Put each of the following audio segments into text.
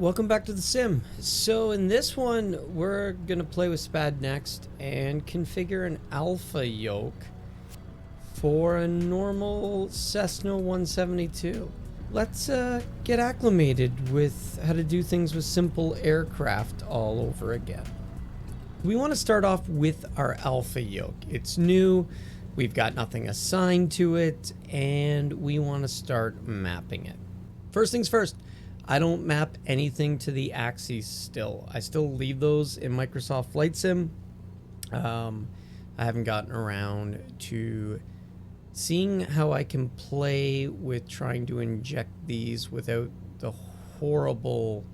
Welcome back to the sim. So in this one, we're gonna play with SPAD.neXt and configure an Alpha Yoke for a normal Cessna 172. Let's get acclimated with how to do things with simple aircraft all over again. We want to start off with our Alpha Yoke. It's new, we've got nothing assigned to it, and we want to start mapping it. First things first, I don't map anything to the axes still. I still leave those in Microsoft Flight Sim. I haven't gotten around to seeing how I can play with trying to inject these without the horrible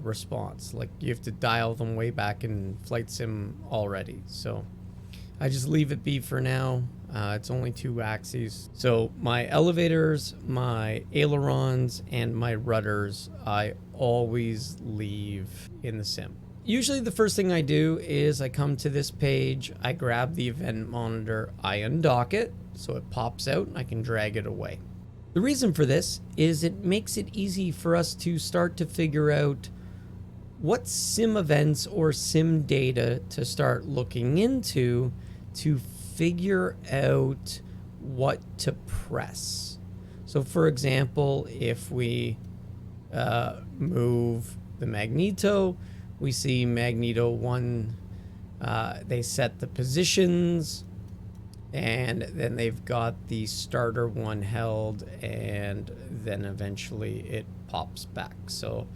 response. Like, you have to dial them way back in Flight Sim already. So I just leave it be for now. It's only two axes. So my elevators, my ailerons, and my rudders, I always leave in the sim. Usually the first thing I do is I come to this page, I grab the event monitor, I undock it, so it pops out and I can drag it away. The reason for this is it makes it easy for us to start to figure out what sim events or sim data to start looking into to figure out what to press. So for example, if we move the Magneto, we see Magneto 1, they set the positions, and then they've got the starter one held, and then eventually it pops back. So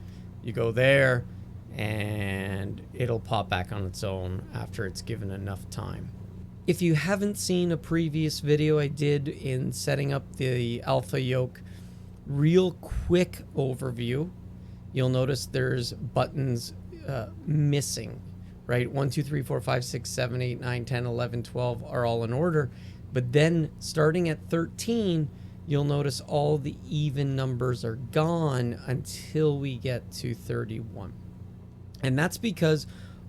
you go there and it'll pop back on its own after it's given enough time. If you haven't seen a previous video I did in setting up the Alpha Yoke, real quick overview, you'll notice there's buttons missing, right? 1, 2, 3, 4, 5, 6, 7, 8, 9, 10, 11, 12 are all in order. But then starting at 13, you'll notice all the even numbers are gone until we get to 31. And that's because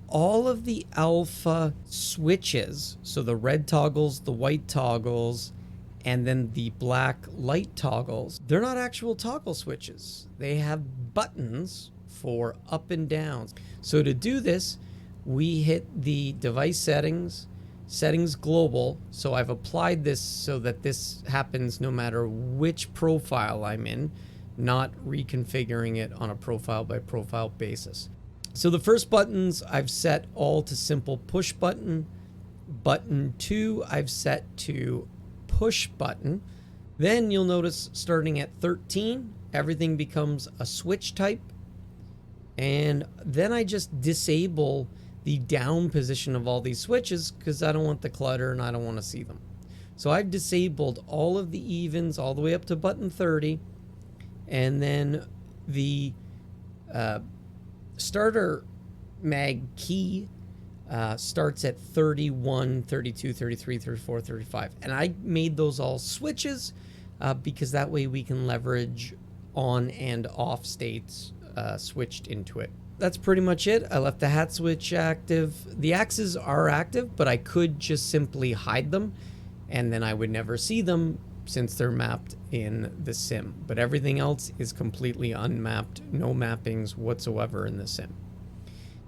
all of the alpha switches, so the red toggles, the white toggles, and then the black light toggles, they're not actual toggle switches. They have buttons for up and down. So to do this, we hit the device settings global. So I've applied this so that this happens no matter which profile I'm in, not reconfiguring it on a profile by profile basis. So the first buttons I've set all to simple push button. Button 2 I've set to push button. Then you'll notice starting at 13, everything becomes a switch type. And then I just disable the down position of all these switches because I don't want the clutter and I don't want to see them. So I've disabled all of the evens all the way up to button 30. And then the starter mag key starts at 31, 32, 33, 34, 35. And I made those all switches because that way we can leverage on and off states switched into it. That's pretty much it. I left the hat switch active. The axes are active, but I could just simply hide them and then I would never see them since they're mapped in the sim. But everything else is completely unmapped, no mappings whatsoever in the sim.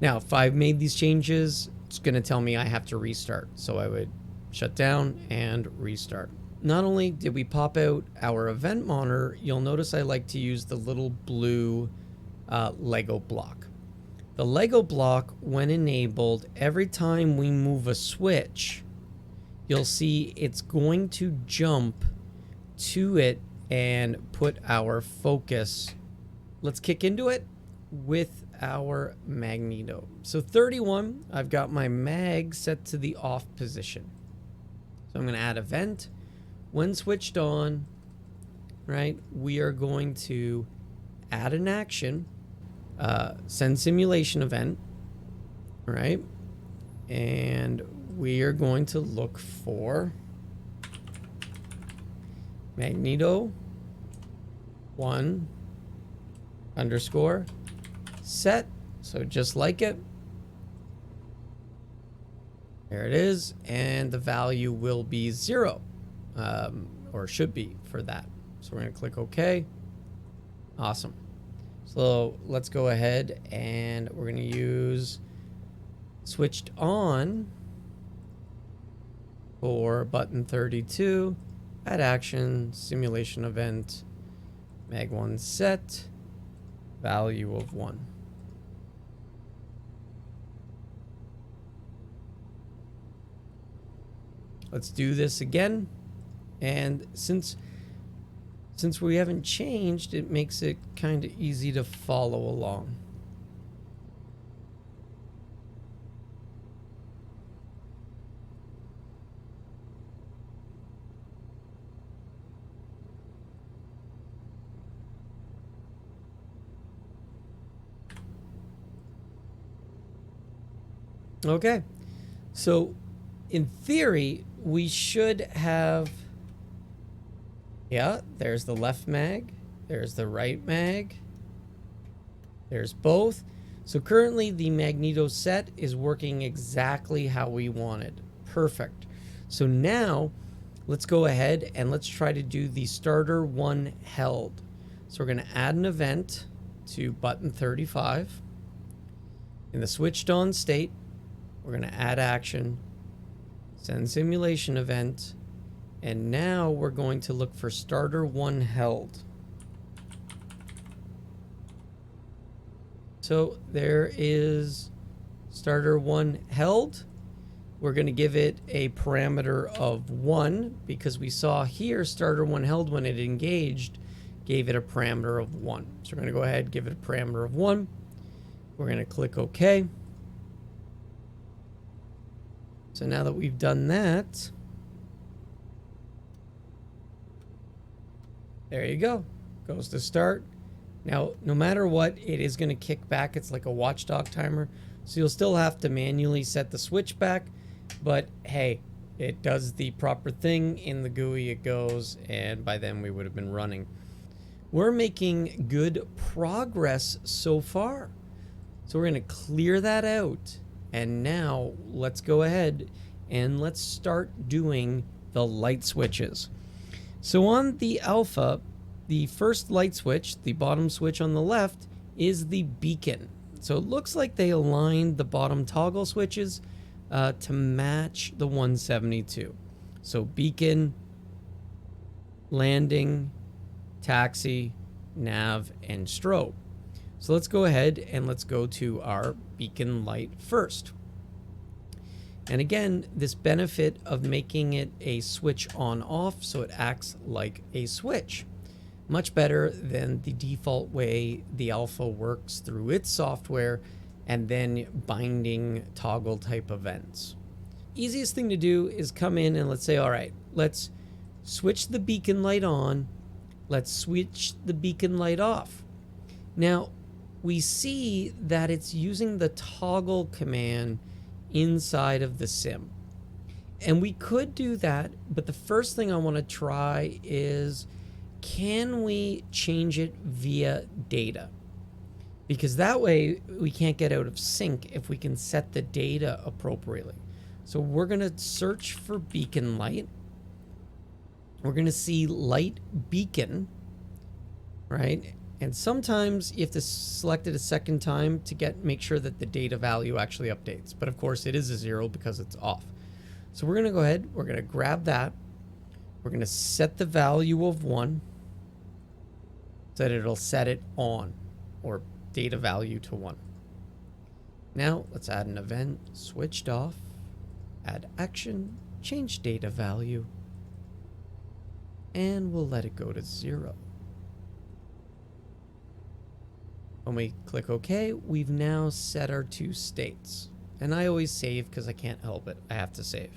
Now, if I've made these changes, it's going to tell me I have to restart. So I would shut down and restart. Not only did we pop out our event monitor, you'll notice I like to use the little blue Lego block. The Lego block, when enabled, every time we move a switch, you'll see it's going to jump to it and put our focus. Let's kick into it with our Magneto. So 31, I've got my mag set to the off position. So I'm going to add event. When switched on, right, we are going to add an action, send simulation event, right, and we are going to look for Magneto 1 underscore set. So just like it. There it is. And the value will be 0, or should be for that. So we're going to click OK. Awesome. So let's go ahead and we're going to use switched on for button 32, add action, simulation event, mag1 set, value of 1. Let's do this again. And since we haven't changed, it makes it kind of easy to follow along. Okay, so in theory, we should have, yeah, there's the left mag, there's the right mag, there's both. So currently the Magneto set is working exactly how we wanted. Perfect. So now let's go ahead and let's try to do the starter one held. So we're going to add an event to button 35. In the switched on state, we're going to add action, send simulation event, and now we're going to look for starter one held. So there is starter one held. We're going to give it a parameter of 1 because we saw here starter one held when it engaged gave it a parameter of 1. So we're going to go ahead and give it a parameter of 1. We're going to click OK. So now that we've done that, there you go. Goes to start. Now, no matter what, it is going to kick back. It's like a watchdog timer. So you'll still have to manually set the switch back. But hey, it does the proper thing. In the GUI it goes. And by then we would have been running. We're making good progress so far. So we're going to clear that out. And now let's go ahead and let's start doing the light switches. So on the Alpha, the first light switch, the bottom switch on the left, is the beacon. So it looks like they aligned the bottom toggle switches to match the 172. So beacon, landing, taxi, nav, and strobe. So let's go ahead and let's go to our beacon light first. And again, this benefit of making it a switch on off so it acts like a switch. Much better than the default way the Alpha works through its software and then binding toggle type events. Easiest thing to do is come in and let's say, all right, let's switch the beacon light on. Let's switch the beacon light off. Now, we see that it's using the toggle command inside of the sim. And we could do that, but the first thing I want to try is, can we change it via data? Because that way we can't get out of sync if we can set the data appropriately. So we're going to search for beacon light. We're going to see light beacon, right? And sometimes you have to select it a second time to make sure that the data value actually updates. But of course it is a 0 because it's off. So we're going to go ahead, we're going to grab that. We're going to set the value of 1 so that it'll set it on, or data value to 1. Now let's add an event, switched off, add action, change data value, and we'll let it go to 0. When we click OK, we've now set our 2 states. And I always save because I can't help it. I have to save.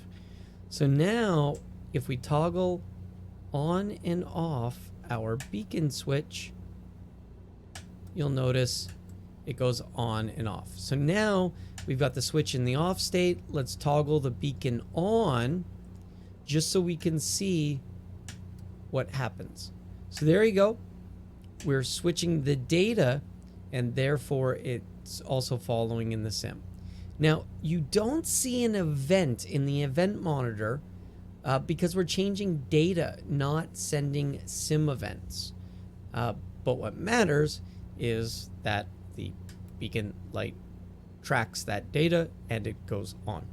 So now, if we toggle on and off our beacon switch, you'll notice it goes on and off. So now we've got the switch in the off state. Let's toggle the beacon on just so we can see what happens. So there you go. We're switching the data, and therefore it's also following in the sim. Now, you don't see an event in the event monitor because we're changing data, not sending sim events. But what matters is that the beacon light tracks that data and it goes on.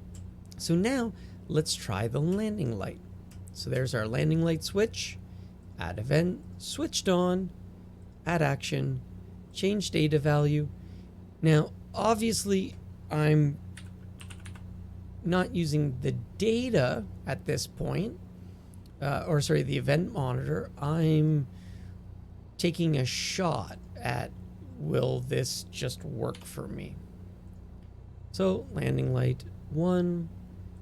So now let's try the landing light. So there's our landing light switch, add event, switched on, add action, change data value. Now, obviously, I'm not using the data at this point, the event monitor. I'm taking a shot at, will this just work for me? So landing light 1,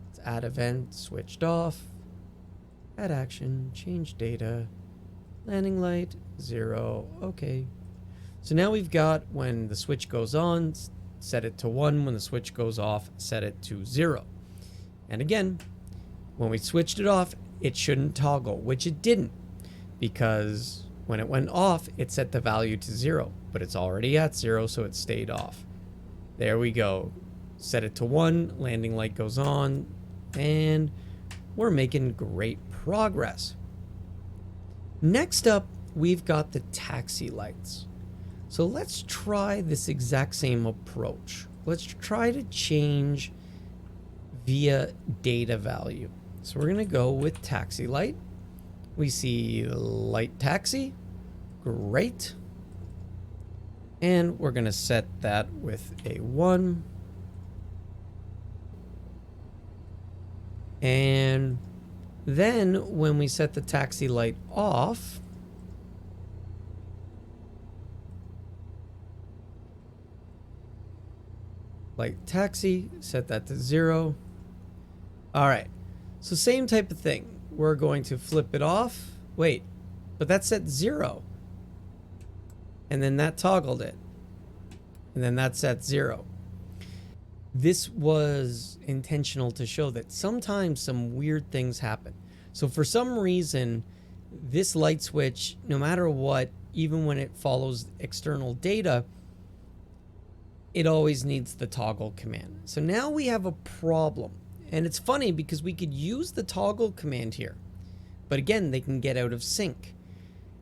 let's add event, switched off, add action, change data, landing light 0, okay. So now we've got when the switch goes on, set it to 1, when the switch goes off, set it to 0. And again, when we switched it off, it shouldn't toggle, which it didn't, because when it went off, it set the value to 0, but it's already at 0, so it stayed off. There we go. Set it to 1, landing light goes on, and we're making great progress. Next up, we've got the taxi lights. So let's try this exact same approach. Let's try to change via data value. So we're gonna go with taxi light. We see light taxi, great. And we're gonna set that with a 1. And then when we set the taxi light off, light taxi, set that to 0. All right, so same type of thing. We're going to flip it off. Wait, but that's at 0. And then that toggled it. And then that's at 0. This was intentional to show that sometimes some weird things happen. So for some reason, this light switch, no matter what, even when it follows external data, it always needs the toggle command. So now we have a problem. And it's funny because we could use the toggle command here. But again, they can get out of sync.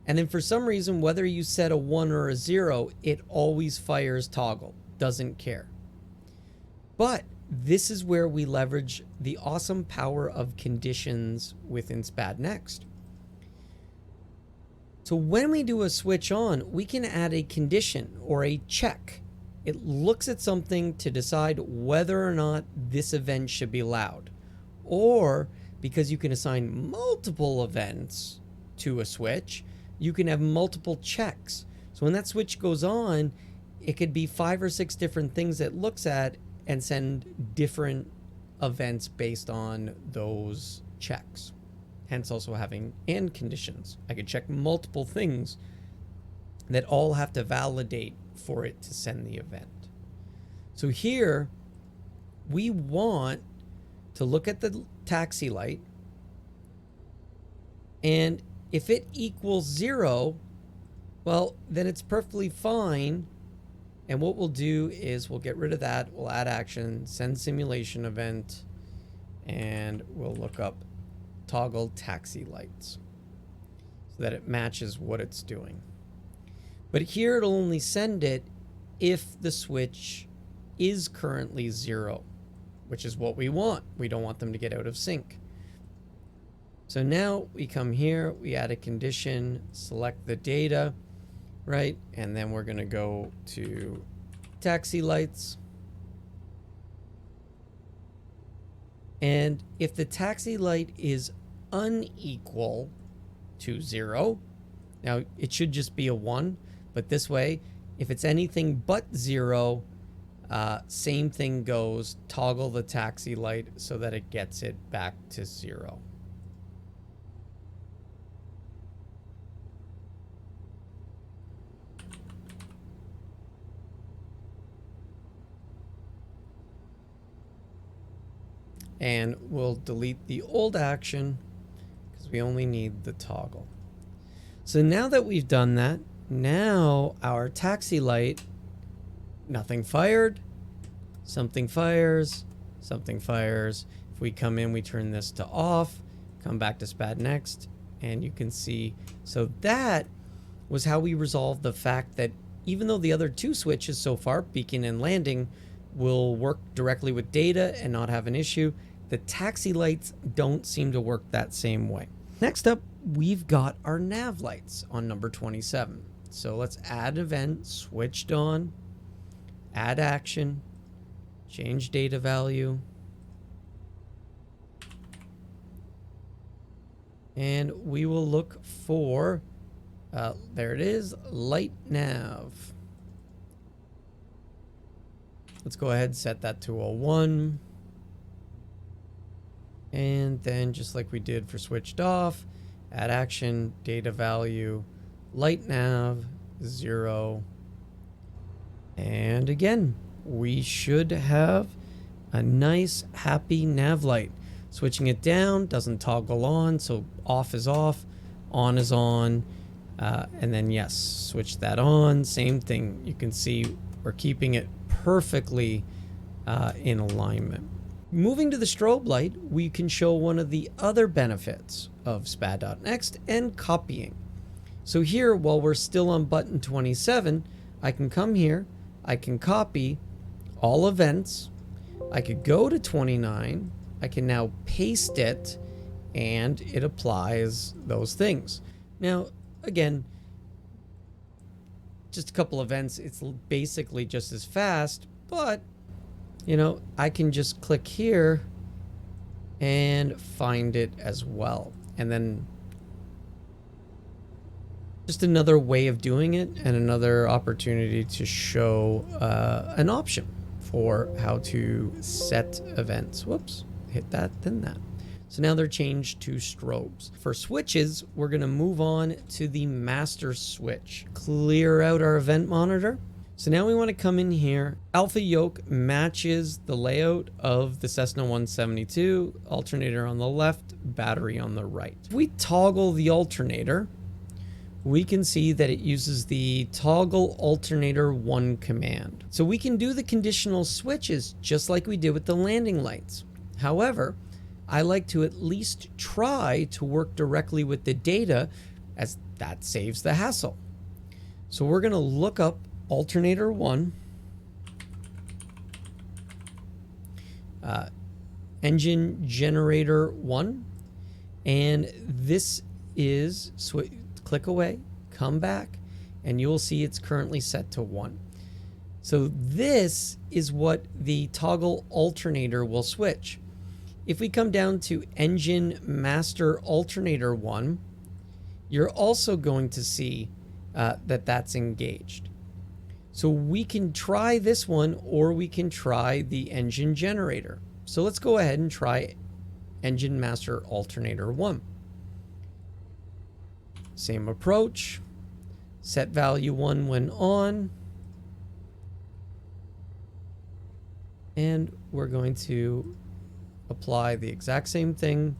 And then for some reason, whether you set a 1 or a 0, it always fires toggle. Doesn't care. But this is where we leverage the awesome power of conditions within SPAD.neXt. So when we do a switch on, we can add a condition or a check. It looks at something to decide whether or not this event should be loud. Or, because you can assign multiple events to a switch, you can have multiple checks. So when that switch goes on, it could be 5 or 6 different things it looks at and send different events based on those checks. Hence also having and conditions. I could check multiple things that all have to validate for it to send the event. So here we want to look at the taxi light, and if it equals 0, well, then it's perfectly fine. And what we'll do is we'll get rid of that. We'll add action, send simulation event, and we'll look up toggle taxi lights so that it matches what it's doing. But here it'll only send it if the switch is currently 0, which is what we want. We don't want them to get out of sync. So now we come here, we add a condition, select the data, right? And then we're gonna go to taxi lights. And if the taxi light is unequal to 0, now it should just be a 1, but this way, if it's anything but 0, same thing goes, toggle the taxi light so that it gets it back to 0. And we'll delete the old action because we only need the toggle. So now that we've done that, now our taxi light, nothing fired, something fires, something fires. If we come in, we turn this to off, come back to SPAD.neXt, and you can see. So that was how we resolved the fact that even though the other two switches so far, beacon and landing, will work directly with data and not have an issue, the taxi lights don't seem to work that same way. Next up, we've got our nav lights on number 27. So let's add event, switched on, add action, change data value, and we will look for, there it is, light nav. Let's go ahead and set that to a 1. And then just like we did for switched off, add action, data value, light nav, 0. And again, we should have a nice, happy nav light. Switching it down doesn't toggle on, so off is off, on is on. And then yes, switch that on, same thing. You can see we're keeping it perfectly in alignment. Moving to the strobe light, we can show one of the other benefits of SPAD.neXt and copying. So here, while we're still on button 27, I can come here, I can copy all events, I could go to 29, I can now paste it, and it applies those things. Now, again, just a couple events, it's basically just as fast, but you know, I can just click here and find it as well. And then just another way of doing it and another opportunity to show an option for how to set events. Whoops, hit that, then that. So now they're changed to strobes. For switches, we're gonna move on to the master switch. Clear out our event monitor. So now we want to come in here. Alpha Yoke matches the layout of the Cessna 172, alternator on the left, battery on the right. If we toggle the alternator, we can see that it uses the toggle alternator 1 command. So we can do the conditional switches just like we did with the landing lights. However, I like to at least try to work directly with the data, as that saves the hassle. So we're going to look up alternator 1, engine generator 1, and this is, click away, come back, and you'll see it's currently set to 1. So this is what the toggle alternator will switch. If we come down to engine master alternator 1, you're also going to see that that's engaged. So we can try this one, or we can try the engine generator. So let's go ahead and try engine master alternator 1. Same approach, set value 1 when on, and we're going to apply the exact same thing,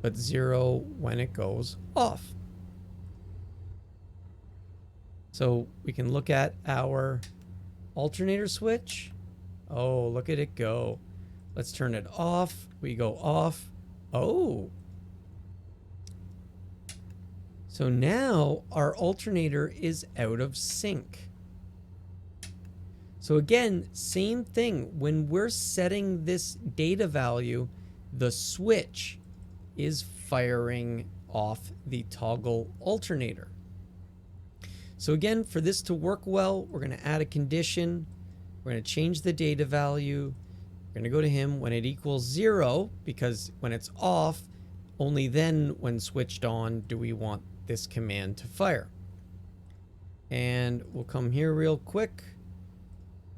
but 0 when it goes off. So we can look at our alternator switch. Oh, look at it go. Let's turn it off. We go off. Oh. So now our alternator is out of sync. So again, same thing. When we're setting this data value, the switch is firing off the toggle alternator. So again, for this to work well, we're going to add a condition. We're going to change the data value. We're going to go to him when it equals 0, because when it's off, only then when switched on do we want this command to fire. And we'll come here real quick.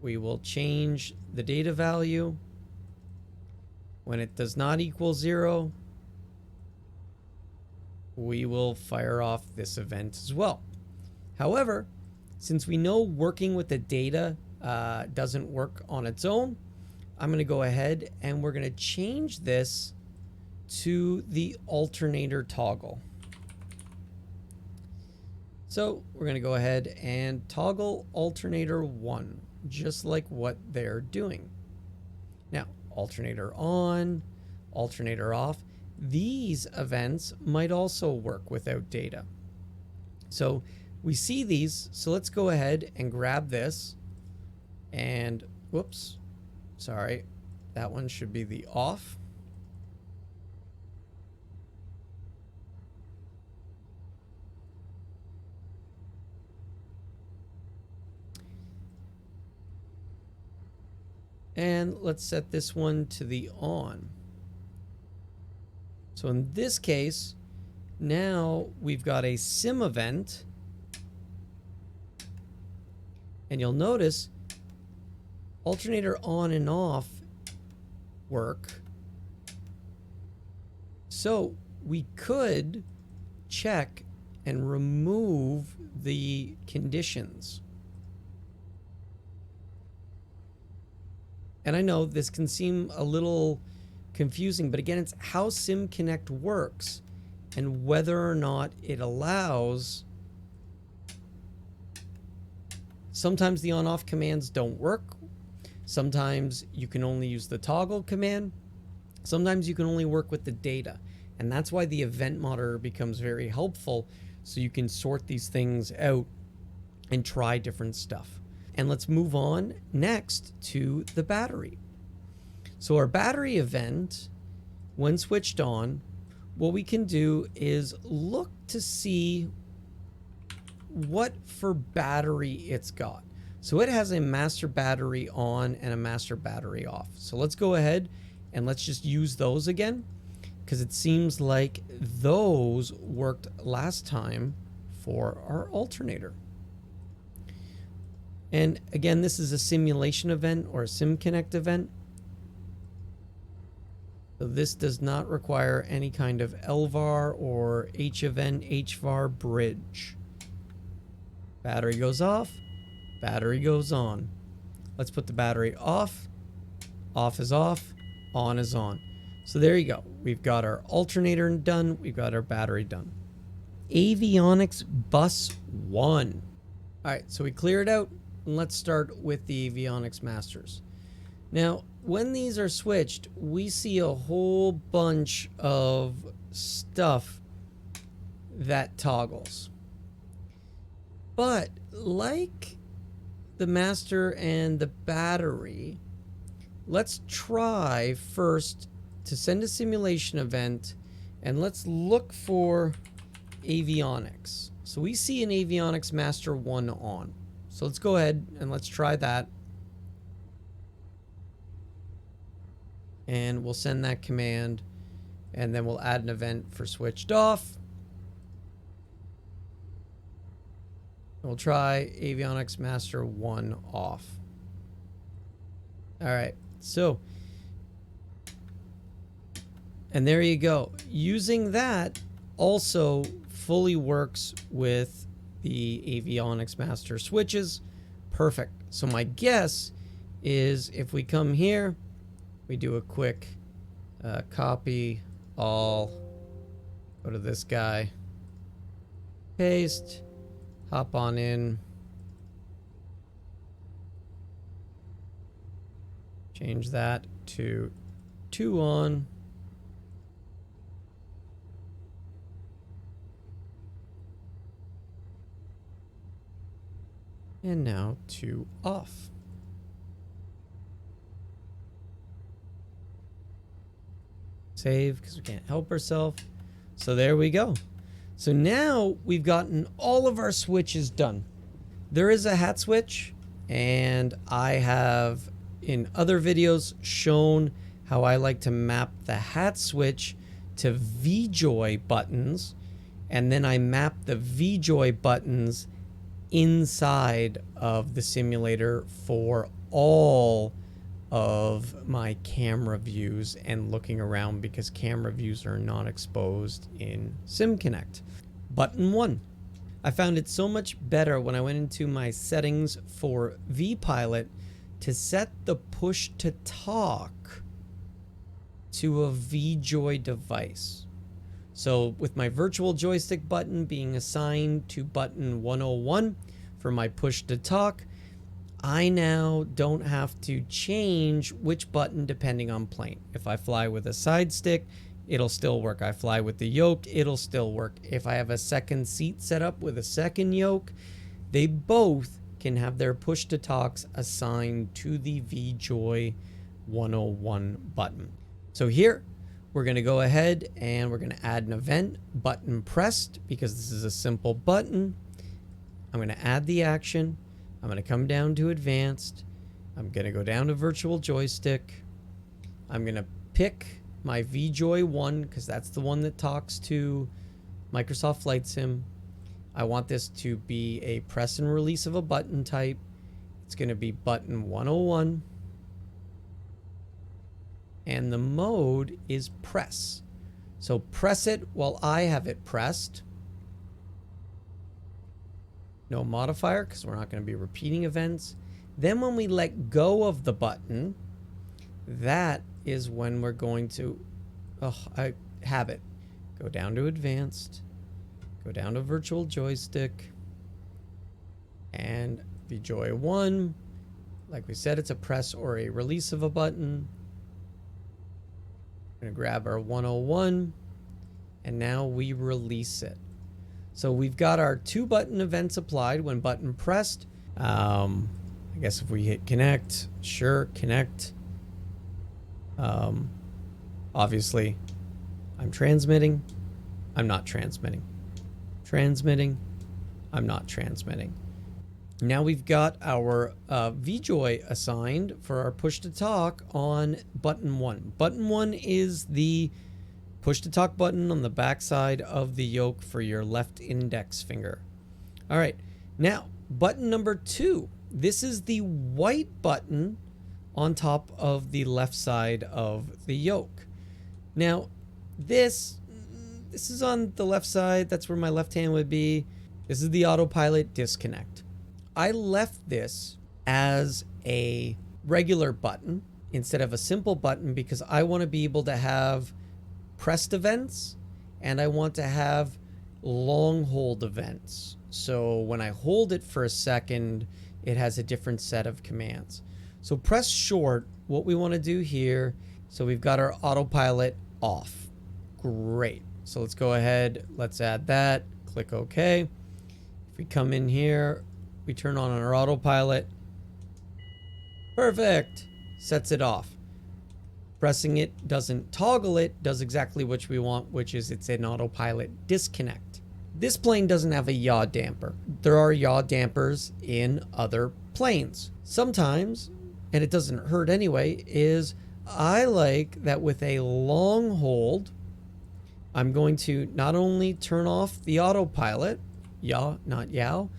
We will change the data value. When it does not equal 0, we will fire off this event as well. However, since we know working with the data doesn't work on its own, I'm going to go ahead and we're going to change this to the alternator toggle. So we're going to go ahead and toggle alternator 1, just like what they're doing. Now, alternator on, alternator off. These events might also work without data. So we see these, so let's go ahead and grab this. And, whoops, sorry, that one should be the off. And let's set this one to the on. So in this case, now we've got a sim event. And you'll notice alternator on and off work. So we could check and remove the conditions. And I know this can seem a little confusing, but again, it's how SimConnect works and whether or not it allows. Sometimes the on-off commands don't work. Sometimes you can only use the toggle command. Sometimes you can only work with the data. And that's why the event monitor becomes very helpful, so you can sort these things out and try different stuff. And let's move on next to the battery. So our battery event, when switched on, what we can do is look to see what for battery it's got. So it has a master battery on and a master battery off. So let's go ahead and let's just use those again, because it seems like those worked last time for our alternator. And again, this is a simulation event or a SimConnect event. So this does not require any kind of LVAR or HEvent, HVAR bridge. Battery goes off, battery goes on. Let's put the battery off. Off is off, on is on. So there you go. We've got our alternator done. We've got our battery done. Avionics bus 1. All right, so we clear it out. And let's start with the Avionics masters. Now, when these are switched, we see a whole bunch of stuff that toggles. But like the master and the battery, let's try first to send a simulation event, and let's look for Avionics. So we see an Avionics master 1 on. So let's go ahead and let's try that. And we'll send that command, and then we'll add an event for switched off. We'll try Avionics master 1 off. All right, so, and there you go. Using that also fully works with the Avionics master switches. Perfect. So my guess is if we come here, we do a quick copy all, go to this guy, paste, hop on in, change that to 2 on. And now 2 off. Save, because we can't help ourselves. So there we go. So now we've gotten all of our switches done. There is a hat switch, and I have in other videos shown how I like to map the hat switch to VJoy buttons, and then I map the VJoy buttons inside of the simulator for all of my camera views and looking around, because camera views are not exposed in SimConnect. Button 1. I found it so much better when I went into my settings for vPilot to set the push to talk to a VJoy device. So with my virtual joystick button being assigned to button 101 for my push to talk, I now don't have to change which button depending on plane. If I fly with a side stick, it'll still work. I fly with the yoke, it'll still work. If I have a second seat set up with a second yoke, they both can have their push to talks assigned to the VJoy 101 button. So here, we're going to go ahead and we're going to add an event, button pressed, because this is a simple button. I'm going to add the action. I'm going to come down to advanced. I'm going to go down to virtual joystick. I'm going to pick my VJoy 1 because that's the one that talks to Microsoft Flight Sim. I want this to be a press and release of a button type. It's going to be button 101. And the mode is press. So press it while I have it pressed. No modifier because we're not going to be repeating events. Then when we let go of the button, that is when we're going to, I have it. Go down to advanced, go down to virtual joystick, and VJoy 1. Like we said, it's a press or a release of a button. We're going to grab our 101, and now we release it. So we've got our 2 button events applied when button pressed. I guess if we hit connect, sure, connect. Obviously, I'm transmitting. I'm not transmitting. Transmitting. I'm not transmitting. Now we've got our VJoy assigned for our push to talk on button 1. Button 1 is the push to talk button on the back side of the yoke for your left index finger. All right, now button number 2. This is the white button on top of the left side of the yoke. Now, this is on the left side. That's where my left hand would be. This is the autopilot disconnect. I left this as a regular button instead of a simple button because I want to be able to have pressed events and I want to have long hold events. So when I hold it for a second, it has a different set of commands. So press short, what we want to do here, so we've got our autopilot off. Great. So let's go ahead, let's add that, click OK. If we come in here, we turn on our autopilot. Perfect. Sets it off. Pressing it doesn't toggle it, does exactly what we want, which is it's an autopilot disconnect. This plane doesn't have a yaw damper. There are yaw dampers in other planes. Sometimes, and it doesn't hurt anyway, is I like that with a long hold, I'm going to not only turn off the autopilot, yaw, not yow.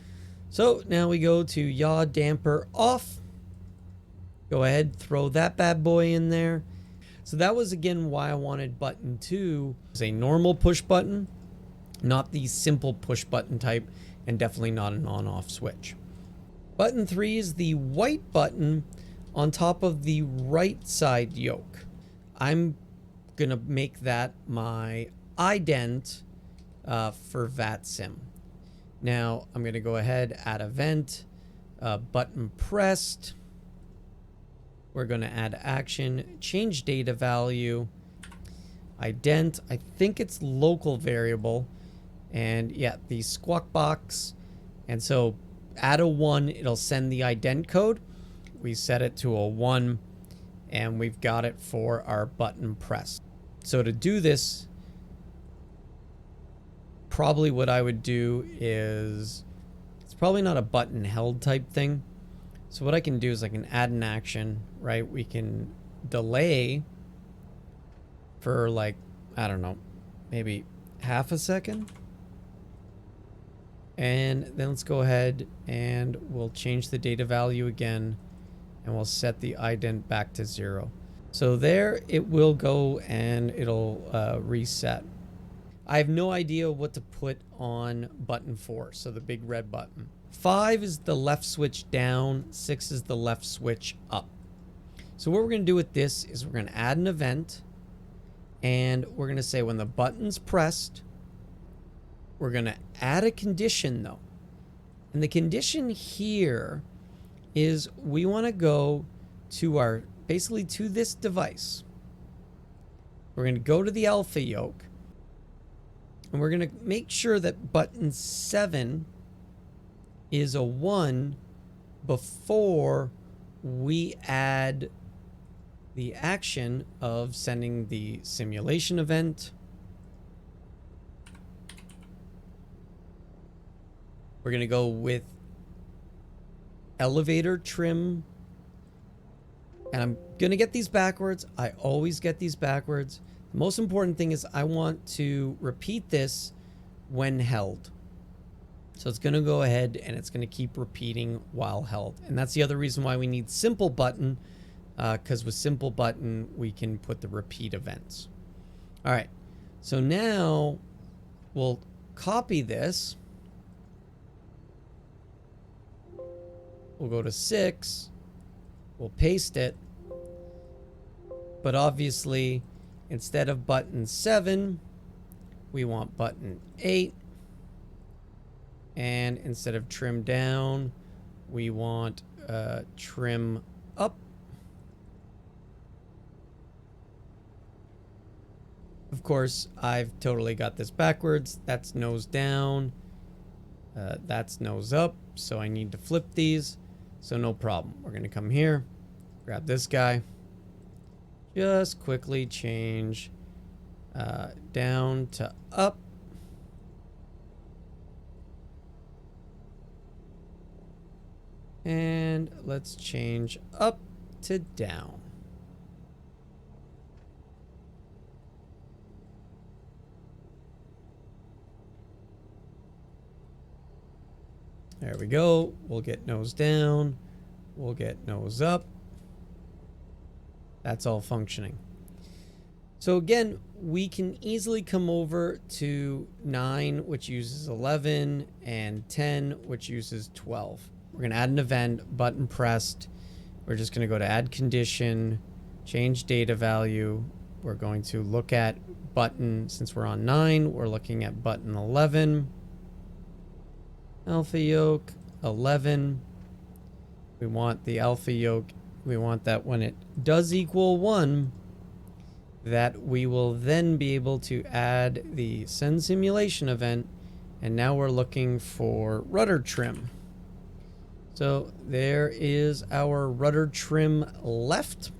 So now we go to yaw damper off. Go ahead, throw that bad boy in there. So that was again why I wanted button 2 as a normal push button, not the simple push button type, and definitely not an on-off switch. Button 3 is the white button on top of the right side yoke. I'm gonna make that my ident for VATSIM. Now I'm gonna go ahead, add event, button pressed. We're gonna add action, change data value, ident, I think it's local variable, and yeah, the squawk box. And so add a 1, it'll send the ident code. We set it to a 1, and we've got it for our button press. So to do this, probably what I would do is, it's probably not a button held type thing. So what I can do is I can add an action, right? We can delay for like, I don't know, maybe half a second. And then let's go ahead and we'll change the data value again, and we'll set the ident back to 0. So there it will go and it'll reset. I have no idea what to put on button 4, so the big red button. 5 is the left switch down, 6 is the left switch up. So what we're going to do with this is we're going to add an event, and we're going to say when the button's pressed, we're going to add a condition though. And the condition here is we want to go to our, basically to this device. We're going to go to the Alpha Yoke, and we're going to make sure that button 7 is a 1 before we add the action of sending the simulation event. We're going to go with elevator trim. And I'm going to get these backwards. I always get these backwards. The most important thing is I want to repeat this when held. So it's going to go ahead and it's going to keep repeating while held. And that's the other reason why we need simple button, because with simple button, we can put the repeat events. All right. So now we'll copy this. We'll go to 6. We'll paste it, but obviously instead of button 7, we want button 8, and instead of trim down, we want trim up. Of course, I've totally got this backwards. That's nose down, that's nose up, so I need to flip these. So no problem. We're going to come here, grab this guy, just quickly change down to up. And let's change up to down. There we go. We'll get nose down. We'll get nose up. That's all functioning. So again, we can easily come over to 9, which uses 11, and 10, which uses 12. We're going to add an event, button pressed. We're just going to go to add condition, change data value. We're going to look at button, since we're on 9, we're looking at button 11. Alpha Yoke 11. We want the Alpha Yoke. We want that when it does equal 1, that we will then be able to add the send simulation event. And now we're looking for rudder trim. So there is our rudder trim left.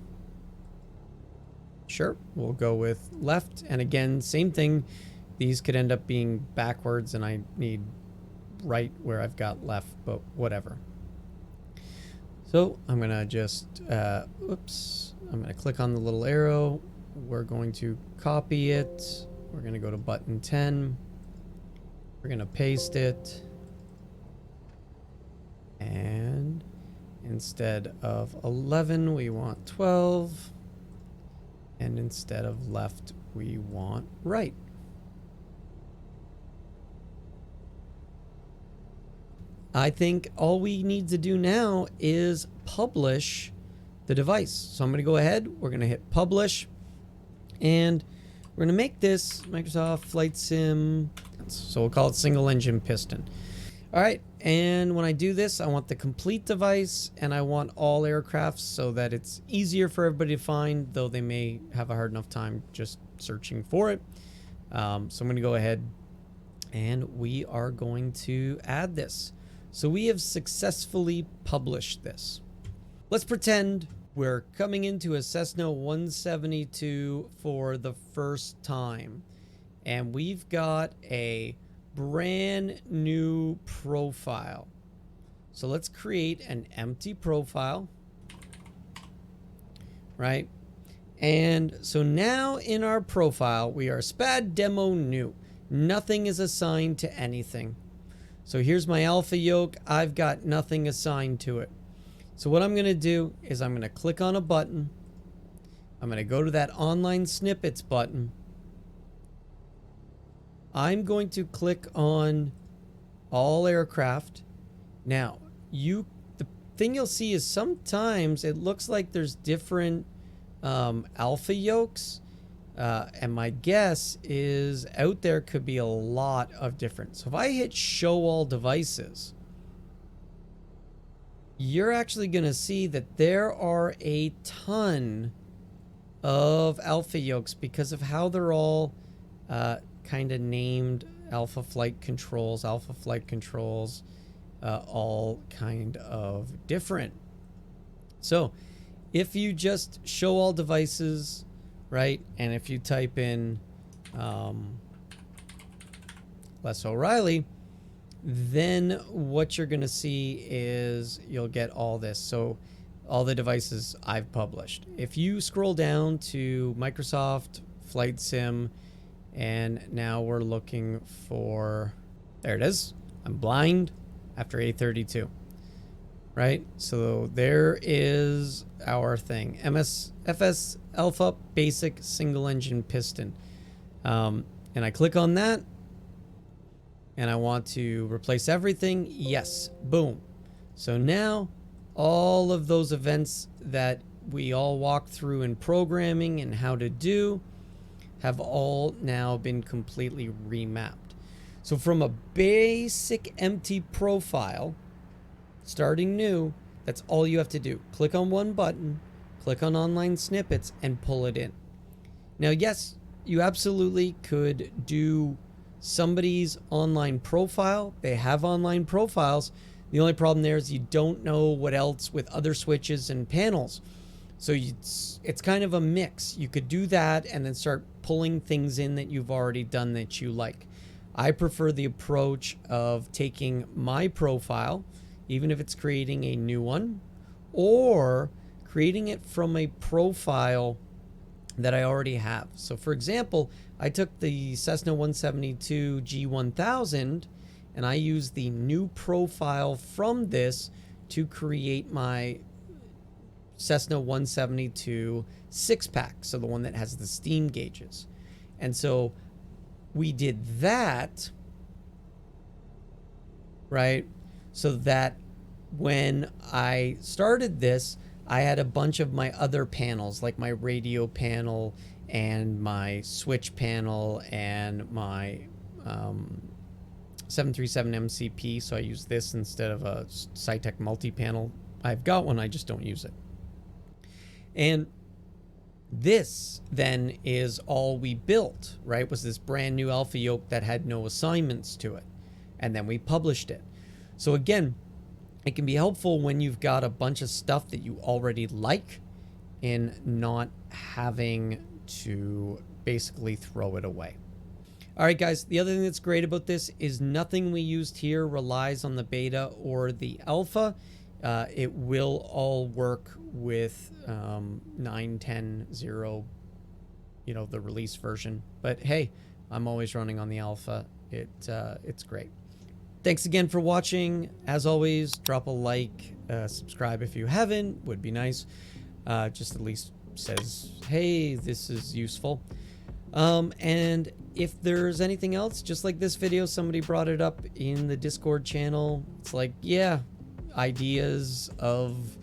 Sure, we'll go with left. And again, same thing. These could end up being backwards, and I need right where I've got left, but whatever. So I'm going to just, oops, I'm going to click on the little arrow. We're going to copy it. We're going to go to button 10. We're going to paste it. And instead of 11, we want 12. And instead of left, we want right. I think all we need to do now is publish the device. So I'm going to go ahead. We're going to hit publish. And we're going to make this Microsoft Flight Sim. So we'll call it single engine piston. All right. And when I do this, I want the complete device, and I want all aircrafts so that it's easier for everybody to find, though they may have a hard enough time just searching for it. So I'm going to go ahead and we are going to add this. So we have successfully published this. Let's pretend we're coming into a Cessna 172 for the first time. And we've got a brand new profile. So let's create an empty profile. Right? And so now in our profile, we are SPAD demo new. Nothing is assigned to anything. So here's my Alpha Yoke. I've got nothing assigned to it. So what I'm going to do is I'm going to click on a button. I'm going to go to that online snippets button. I'm going to click on all aircraft. Now, the thing you'll see is sometimes it looks like there's different Alpha Yokes. And my guess is out there could be a lot of different. So if I hit show all devices, you're actually going to see that there are a ton of Alpha Yokes because of how they're all kind of named. Alpha Flight Controls, all kind of different. So if you just show all devices, right, and if you type in Les O'Reilly, then what you're going to see is you'll get all this. So all the devices I've published. If you scroll down to Microsoft Flight Sim, and now we're looking for, there it is. I'm blind after A32, right? So there is our thing. FS Alpha Basic Single Engine Piston. And I click on that, and I want to replace everything. Yes, boom. So now all of those events that we all walked through in programming and how to do have all now been completely remapped. So from a basic empty profile, starting new, that's all you have to do. Click on one button, click on online snippets, and pull it in. Now, yes, you absolutely could do somebody's online profile. They have online profiles. The only problem there is you don't know what else with other switches and panels. So it's kind of a mix. You could do that and then start pulling things in that you've already done that you like. I prefer the approach of taking my profile, even if it's creating a new one, or creating it from a profile that I already have. So for example, I took the Cessna 172 G1000 and I used the new profile from this to create my Cessna 172 6-pack, so the one that has the steam gauges. And so we did that, right? So that when I started this, I had a bunch of my other panels, like my radio panel and my switch panel and my 737 MCP. So I use this instead of a Cytec multi-panel. I've got one, I just don't use it. And this then is all we built, right? Was this brand new Alpha Yoke that had no assignments to it. And then we published it. So again, it can be helpful when you've got a bunch of stuff that you already like and not having to basically throw it away. All right, guys, the other thing that's great about this is nothing we used here relies on the beta or the alpha. It will all work with 9.10.0, you know, the release version. But hey, I'm always running on the alpha. It's great. Thanks again for watching. As always, drop a like, subscribe if you haven't, would be nice. Just at least says, hey, this is useful. And if there's anything else, just like this video, somebody brought it up in the Discord channel. It's like, yeah, ideas of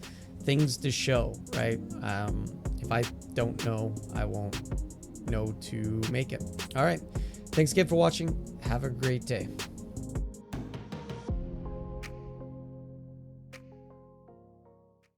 things to show, right? If I don't know, I won't know to make it. All right. Thanks again for watching. Have a great day.